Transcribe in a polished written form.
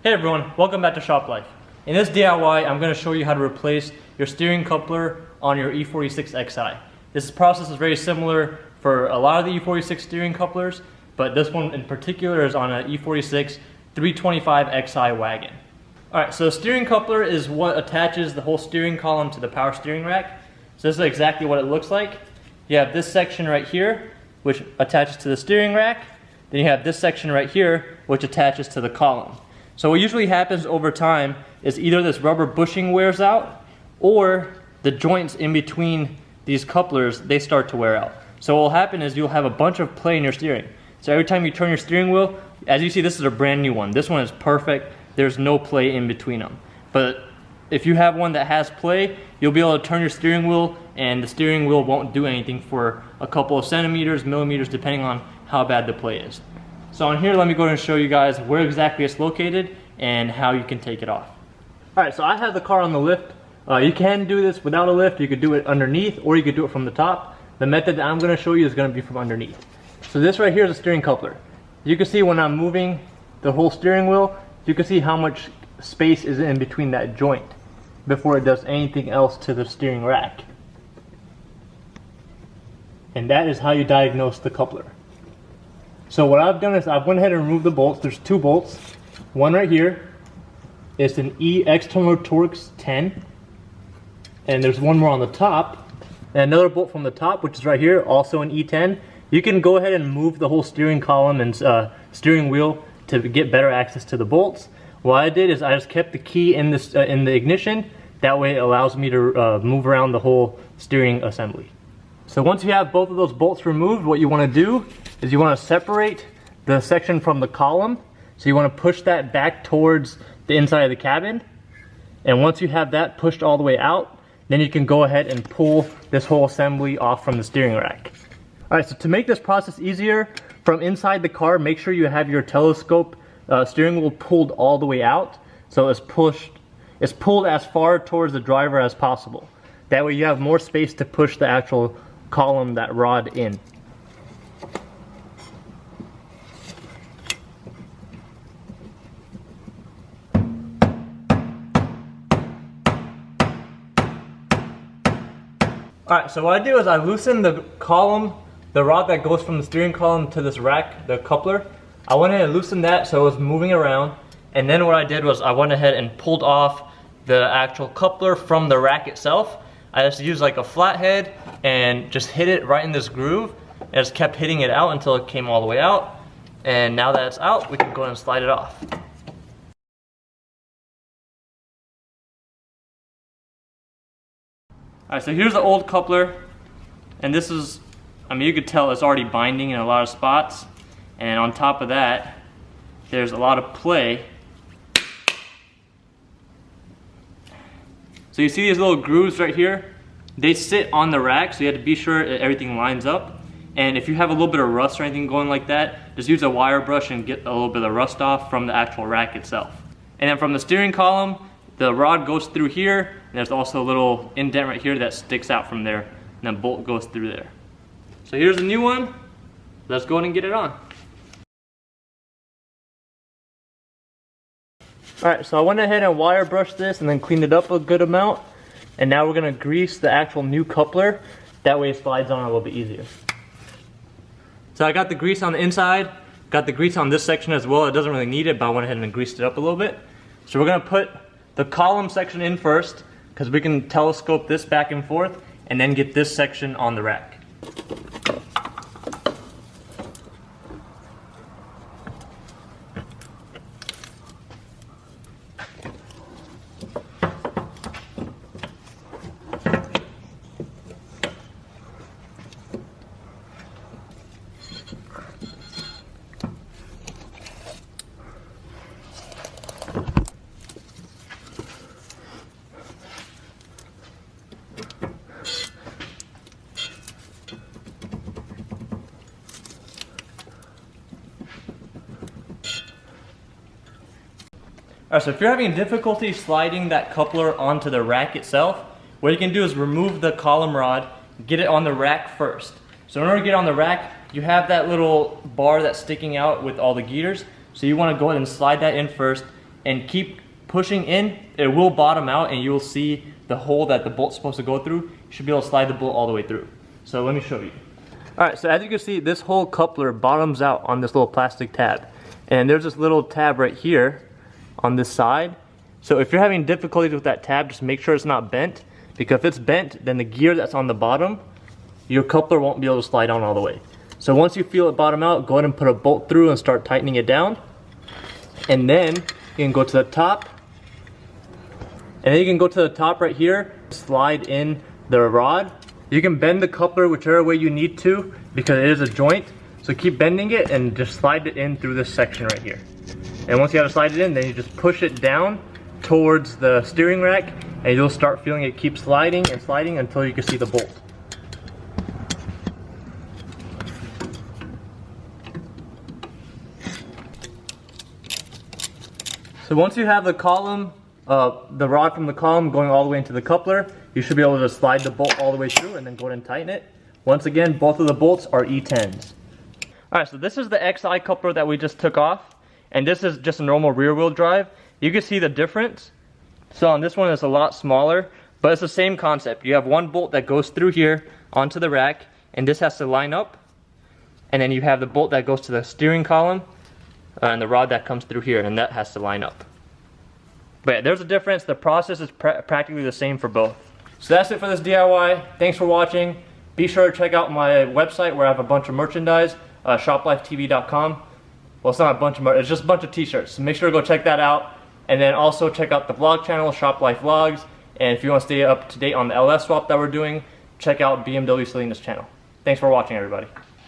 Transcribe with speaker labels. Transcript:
Speaker 1: Hey everyone, welcome back to Shop Life. In this DIY, I'm going to show you how to replace your steering coupler on your E46Xi. This process is very similar for a lot of the E46 steering couplers, but this one in particular is on an E46 325Xi wagon. Alright, so the steering coupler is what attaches the whole steering column to the power steering rack. So this is exactly what it looks like. You have this section right here, which attaches to the steering rack. Then you have this section right here, which attaches to the column. So what usually happens over time is either this rubber bushing wears out, or the joints in between these couplers, they start to wear out. So what will happen is you'll have a bunch of play in your steering. So every time you turn your steering wheel, as you see, this is a brand new one. This one is perfect. There's no play in between them. But if you have one that has play, you'll be able to turn your steering wheel and the steering wheel won't do anything for a couple of centimeters, millimeters, depending on how bad the play is. So on here, let me go ahead and show you guys where exactly it's located and how you can take it off. Alright, so I have the car on the lift. You can do this without a lift. You could do it underneath, or you could do it from the top. The method that I'm going to show you is going to be from underneath. So this right here is a steering coupler. You can see when I'm moving the whole steering wheel, you can see how much space is in between that joint before it does anything else to the steering rack. And that is how you diagnose the coupler. So what I've done is I've went ahead and removed the bolts. There's two bolts. One right here. It's an E external Torx 10. And there's one more on the top. And another bolt from the top, which is right here, also an E10. You can go ahead and move the whole steering column and steering wheel to get better access to the bolts. What I did is I just kept the key in this in the ignition. That way it allows me to move around the whole steering assembly. So once you have both of those bolts removed, what you want to do is you want to separate the section from the column. So you want to push that back towards the inside of the cabin. And once you have that pushed all the way out, then you can go ahead and pull this whole assembly off from the steering rack. Alright, so to make this process easier, from inside the car, make sure you have your telescope steering wheel pulled all the way out. So it's pulled as far towards the driver as possible. That way you have more space to push the actual column, that rod, in. Alright, so what I do is I loosen the column, the rod that goes from the steering column to this rack, the coupler. I went ahead and loosened that so it was moving around. And then what I did was I went ahead and pulled off the actual coupler from the rack itself. I just used like a flathead and just hit it right in this groove. And just kept hitting it out until it came all the way out. And now that it's out, we can go ahead and slide it off. Alright, so here's the old coupler. And this is, I mean, you could tell it's already binding in a lot of spots. And on top of that, there's a lot of play. So you see these little grooves right here? They sit on the rack, so you have to be sure everything lines up. And if you have a little bit of rust or anything going like that, just use a wire brush and get a little bit of rust off from the actual rack itself. And then from the steering column, the rod goes through here, and there's also a little indent right here that sticks out from there, and then bolt goes through there. So here's a new one. Let's go ahead and get it on. Alright, so I went ahead and wire brushed this and then cleaned it up a good amount. And now we're going to grease the actual new coupler. That way it slides on a little bit easier. So I got the grease on the inside, got the grease on this section as well. It doesn't really need it, but I went ahead and greased it up a little bit. So we're going to put the column section in first, because we can telescope this back and forth, and then get this section on the rack. Alright, so if you're having difficulty sliding that coupler onto the rack itself, what you can do is remove the column rod, get it on the rack first. So in order to get on the rack, you have that little bar that's sticking out with all the gears. So you want to go ahead and slide that in first, and keep pushing in, it will bottom out and you'll see the hole that the bolt's supposed to go through. You should be able to slide the bolt all the way through. So let me show you. Alright, so as you can see, this whole coupler bottoms out on this little plastic tab. And there's this little tab right here on this side. So if you're having difficulties with that tab, just make sure it's not bent. Because if it's bent, then the gear that's on the bottom, your coupler won't be able to slide down all the way. So once you feel it bottom out, go ahead and put a bolt through and start tightening it down. And then you can go to the top. And then you can go to the top right here, slide in the rod. You can bend the coupler whichever way you need to because it is a joint. So keep bending it and just slide it in through this section right here. And once you have it slide it in, then you just push it down towards the steering rack and you'll start feeling it keep sliding and sliding until you can see the bolt. So once you have the column, the rod from the column going all the way into the coupler, you should be able to slide the bolt all the way through and then go ahead and tighten it. Once again, both of the bolts are E10s. Alright, so this is the XI coupler that we just took off, and this is just a normal rear wheel drive. You can see the difference. So on this one it's a lot smaller, but it's the same concept. You have one bolt that goes through here onto the rack, and this has to line up. And then you have the bolt that goes to the steering column, and the rod that comes through here, and that has to line up. But yeah, there's a difference. The process is practically the same for both. So that's it for this DIY. Thanks for watching. Be sure to check out my website where I have a bunch of merchandise, ShopLifeTV.com. Well, it's not a bunch of merch, it's just a bunch of t-shirts. So make sure to go check that out. And then also check out the vlog channel, Shop Life Vlogs. And if you want to stay up to date on the LS swap that we're doing, check out BMW Selena's channel. Thanks for watching, everybody.